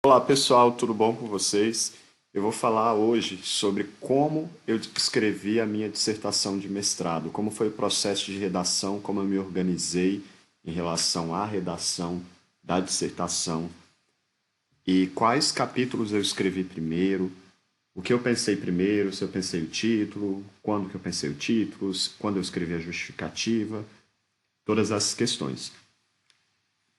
Olá pessoal, tudo bom com vocês? Eu vou falar hoje sobre como eu escrevi a minha dissertação de mestrado, como foi o processo de redação, como eu me organizei em relação à redação da dissertação e quais capítulos eu escrevi primeiro, o que eu pensei primeiro, se eu pensei o título, quando que eu pensei o título, quando eu escrevi a justificativa, todas essas questões.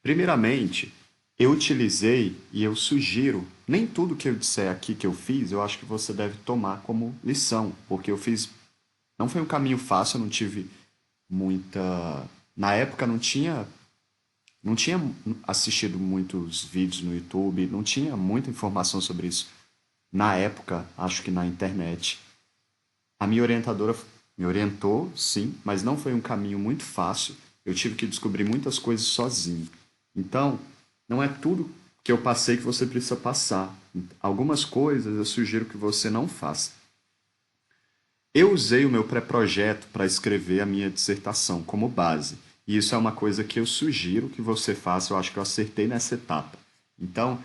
Primeiramente, eu utilizei e eu sugiro, nem tudo que eu disser aqui que eu fiz, eu acho que você deve tomar como lição, porque eu fiz, não foi um caminho fácil, eu não tive muita, na época não tinha assistido muitos vídeos no YouTube, não tinha muita informação sobre isso. Na época, acho que na internet. A minha orientadora me orientou, sim, mas não foi um caminho muito fácil. Eu tive que descobrir muitas coisas sozinho. Então, não é tudo que eu passei que você precisa passar. Algumas coisas eu sugiro que você não faça. Eu usei o meu pré-projeto para escrever a minha dissertação como base. E isso é uma coisa que eu sugiro que você faça. Eu acho que eu acertei nessa etapa. Então,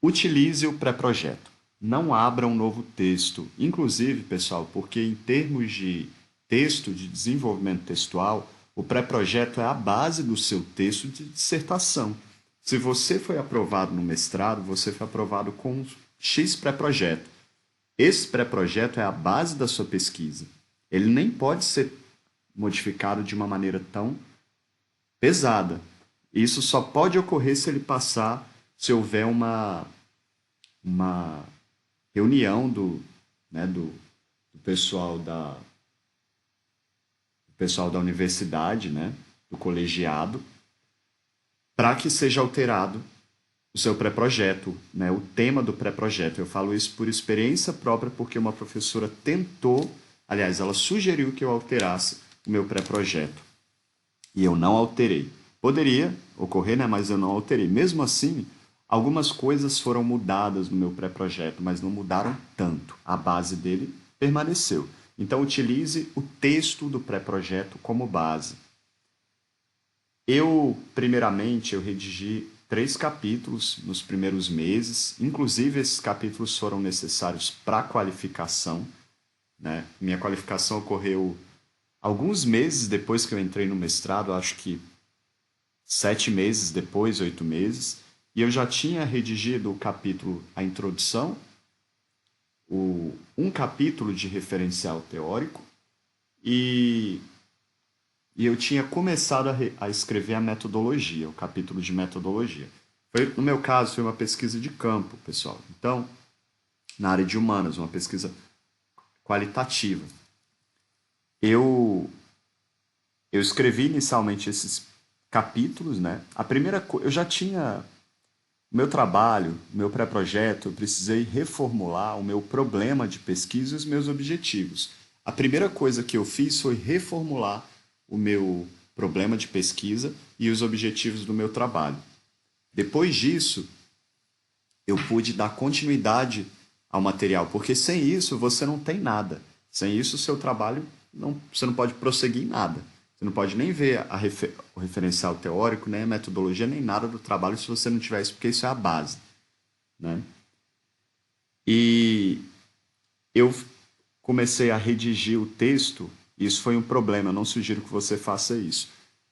utilize o pré-projeto. Não abra um novo texto. Inclusive, pessoal, porque em termos de texto, de desenvolvimento textual, o pré-projeto é a base do seu texto de dissertação. Se você foi aprovado no mestrado, você foi aprovado com X pré-projeto. Esse pré-projeto é a base da sua pesquisa. Ele nem pode ser modificado de uma maneira tão pesada. Isso só pode ocorrer se ele passar, se houver uma reunião do pessoal do pessoal da universidade, né, do colegiado, para que seja alterado o seu pré-projeto, né, o tema do pré-projeto. Eu falo isso por experiência própria, porque uma professora tentou, aliás, ela sugeriu que eu alterasse o meu pré-projeto. E eu não alterei. Poderia ocorrer, né, mas eu não alterei. Mesmo assim, algumas coisas foram mudadas no meu pré-projeto, mas não mudaram tanto. A base dele permaneceu. Então, utilize o texto do pré-projeto como base. Primeiramente, eu redigi 3 capítulos nos primeiros meses. Inclusive, esses capítulos foram necessários para a qualificação, né? Minha qualificação ocorreu alguns meses depois que eu entrei no mestrado, acho que 7 meses depois, 8 meses. E eu já tinha redigido o capítulo, a introdução, um capítulo de referencial teórico e e eu tinha começado a escrever a metodologia, o capítulo de metodologia. No meu caso, foi uma pesquisa de campo, pessoal. Então, na área de humanas, uma pesquisa qualitativa. Eu, eu escrevi inicialmente esses capítulos, né? A primeira coisa, eu já tinha o meu trabalho, o meu pré-projeto, eu precisei reformular o meu problema de pesquisa e os meus objetivos. A primeira coisa que eu fiz foi reformular o meu problema de pesquisa e os objetivos do meu trabalho. Depois disso, eu pude dar continuidade ao material, porque sem isso você não tem nada. Sem isso, o seu trabalho, você não pode prosseguir em nada. Você não pode nem ver o referencial teórico, nem a metodologia, nem nada do trabalho se você não tiver isso, porque isso é a base, né? E eu comecei a redigir o texto, e isso foi um problema, eu não sugiro que você faça isso.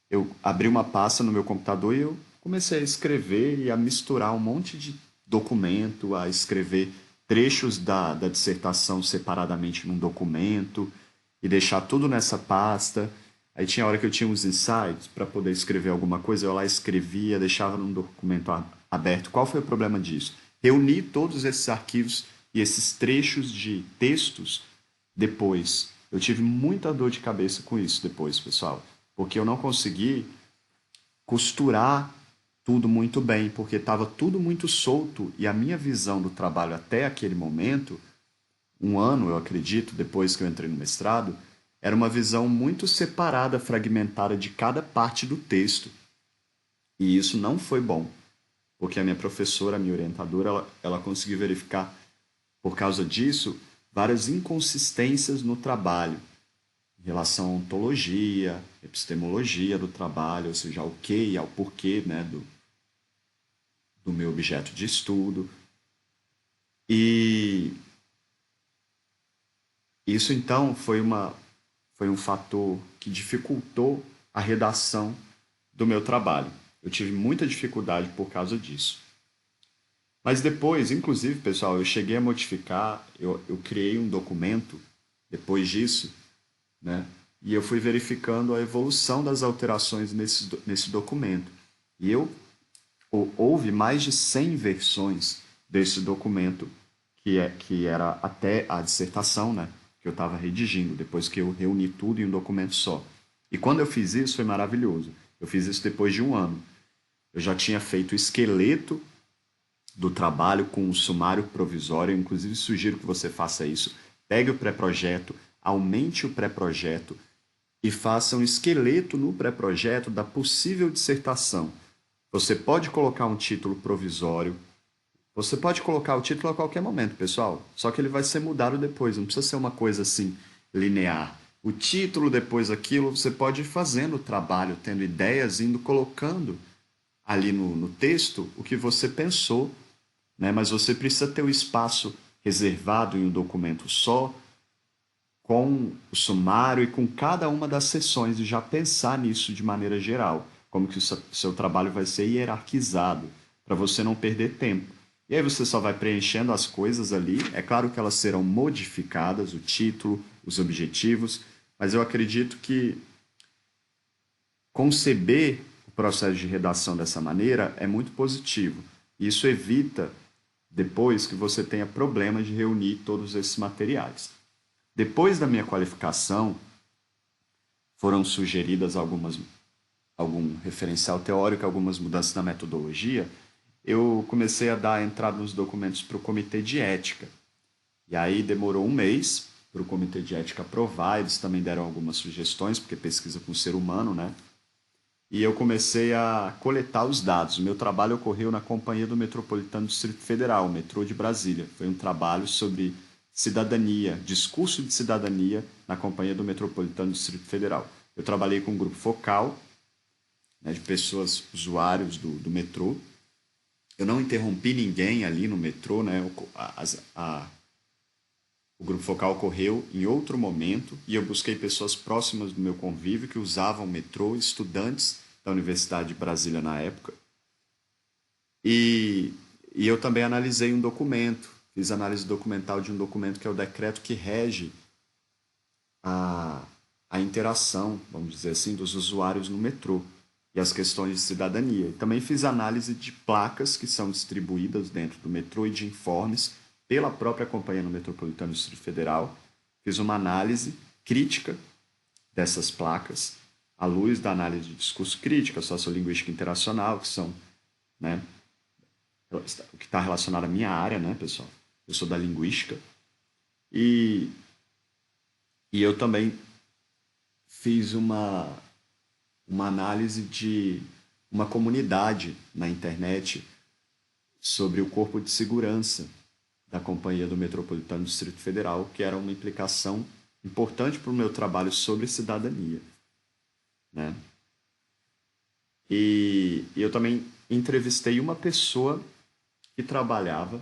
Eu abri uma pasta no meu computador e eu comecei a escrever e a misturar um monte de documento, a escrever trechos da dissertação separadamente num documento e deixar tudo nessa pasta. Aí tinha hora que eu tinha uns insights para poder escrever alguma coisa, eu lá escrevia, deixava num documento aberto. Qual foi o problema disso? Reuni todos esses arquivos e esses trechos de textos depois. Eu tive muita dor de cabeça com isso depois, pessoal, porque eu não consegui costurar tudo muito bem, porque estava tudo muito solto e a minha visão do trabalho até aquele momento, um ano, eu acredito, depois que eu entrei no mestrado, era uma visão muito separada, fragmentada de cada parte do texto. E isso não foi bom, porque a minha professora, a minha orientadora, ela conseguiu verificar, por causa disso, várias inconsistências no trabalho, em relação à ontologia, epistemologia do trabalho, ou seja, ao que e ao porquê, né, do meu objeto de estudo. E isso então foi um fator que dificultou a redação do meu trabalho. Eu tive muita dificuldade por causa disso. Mas depois, inclusive, pessoal, eu cheguei a modificar, eu criei um documento depois disso, né? E eu fui verificando a evolução das alterações nesse documento. E houve mais de 100 versões desse documento, que era até a dissertação, né? Que eu estava redigindo, depois que eu reuni tudo em um documento só. E quando eu fiz isso, foi maravilhoso. Eu fiz isso depois de um ano. Eu já tinha feito o esqueleto do trabalho com o sumário provisório. Eu, inclusive, sugiro que você faça isso. Pegue o pré-projeto, aumente o pré-projeto e faça um esqueleto no pré-projeto da possível dissertação. Você pode colocar um título provisório. Você pode colocar o título a qualquer momento, pessoal. Só que ele vai ser mudado depois. Não precisa ser uma coisa assim linear. O título, depois aquilo, você pode ir fazendo o trabalho, tendo ideias, indo colocando ali no texto o que você pensou, né? Mas você precisa ter o espaço reservado em um documento só, com o sumário e com cada uma das sessões e já pensar nisso de maneira geral, como que o seu trabalho vai ser hierarquizado, para você não perder tempo. E aí você só vai preenchendo as coisas ali, é claro que elas serão modificadas, o título, os objetivos, mas eu acredito que conceber o processo de redação dessa maneira é muito positivo. Isso evita depois que você tenha problemas de reunir todos esses materiais. Depois da minha qualificação, foram sugeridas algum referencial teórico, algumas mudanças na metodologia. Eu comecei a dar entrada nos documentos para o comitê de ética. E aí demorou um mês para o comitê de ética aprovar. Eles também deram algumas sugestões, porque pesquisa com o ser humano, né? E eu comecei a coletar os dados. O meu trabalho ocorreu na Companhia do Metropolitano do Distrito Federal, o metrô de Brasília. Foi um trabalho sobre cidadania, discurso de cidadania na Companhia do Metropolitano do Distrito Federal. Eu trabalhei com um grupo focal, né, de pessoas, usuários do metrô. Eu não interrompi ninguém ali no metrô, né? O grupo focal ocorreu em outro momento e eu busquei pessoas próximas do meu convívio que usavam o metrô, estudantes da Universidade de Brasília na época. E, e eu também analisei um documento, fiz análise documental de um documento que é o decreto que rege a, a interação, vamos dizer assim, dos usuários no metrô e as questões de cidadania. E também fiz análise de placas que são distribuídas dentro do metrô e de informes pela própria Companhia no Metropolitano do Distrito Federal. Fiz uma análise crítica dessas placas, à luz da análise de discurso crítica, sociolinguística interacional, que são, né, o que está relacionado à minha área, né, pessoal? Eu sou da linguística. E, e eu também fiz uma análise de uma comunidade na internet sobre o corpo de segurança da Companhia do Metropolitano do Distrito Federal, que era uma implicação importante para o meu trabalho sobre cidadania, né? E eu também entrevistei uma pessoa que trabalhava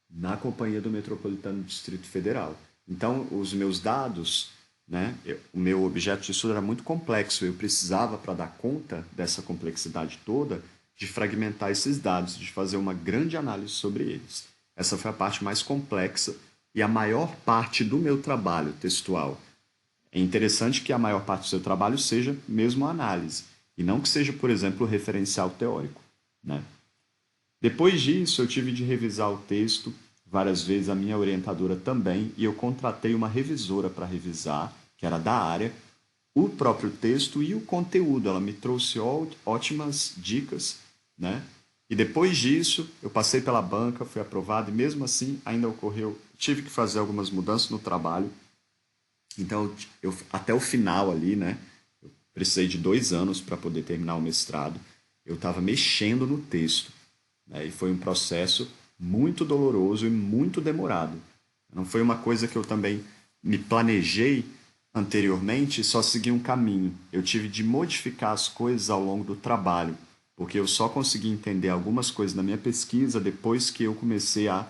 na Companhia do Metropolitano do Distrito Federal. Então, os meus dados, né, o meu objeto de estudo era muito complexo. Eu precisava, para dar conta dessa complexidade toda, de fragmentar esses dados, de fazer uma grande análise sobre eles. Essa foi a parte mais complexa e a maior parte do meu trabalho textual. É interessante que a maior parte do seu trabalho seja mesmo a análise, e não que seja, por exemplo, o referencial teórico, né? Depois disso, eu tive de revisar o texto várias vezes, a minha orientadora também, e eu contratei uma revisora para revisar, que era da área, o próprio texto e o conteúdo. Ela me trouxe ótimas dicas, né? E depois disso, eu passei pela banca, fui aprovado, e mesmo assim ainda ocorreu, tive que fazer algumas mudanças no trabalho. Então, eu até o final ali, né? Eu precisei de 2 anos para poder terminar o mestrado. Eu estava mexendo no texto, né? E foi um processo muito doloroso e muito demorado. Não foi uma coisa que eu também me planejei anteriormente e só segui um caminho. Eu tive de modificar as coisas ao longo do trabalho, porque eu só consegui entender algumas coisas na minha pesquisa depois que eu comecei a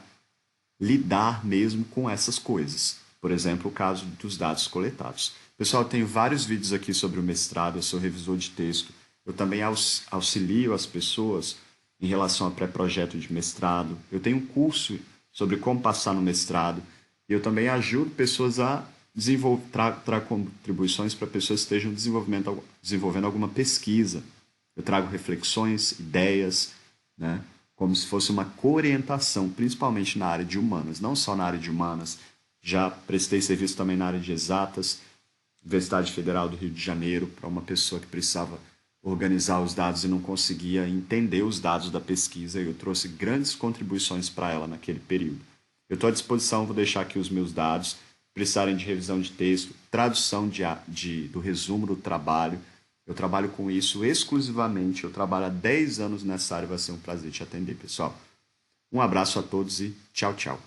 lidar mesmo com essas coisas. Por exemplo, o caso dos dados coletados. Pessoal, eu tenho vários vídeos aqui sobre o mestrado, eu sou revisor de texto. Eu também auxilio as pessoas em relação a pré-projeto de mestrado. Eu tenho um curso sobre como passar no mestrado. E eu também ajudo pessoas a trazer contribuições para pessoas que estejam desenvolvendo alguma pesquisa. Eu trago reflexões, ideias, né? Como se fosse uma coorientação, principalmente na área de humanas, não só na área de humanas. Já prestei serviço também na área de exatas, Universidade Federal do Rio de Janeiro, para uma pessoa que precisava organizar os dados e não conseguia entender os dados da pesquisa, e eu trouxe grandes contribuições para ela naquele período. Eu estou à disposição, vou deixar aqui os meus dados, precisarem de revisão de texto, tradução do resumo do trabalho. Eu trabalho com isso exclusivamente, eu trabalho há 10 anos nessa área, vai ser um prazer te atender, pessoal. Um abraço a todos e tchau, tchau.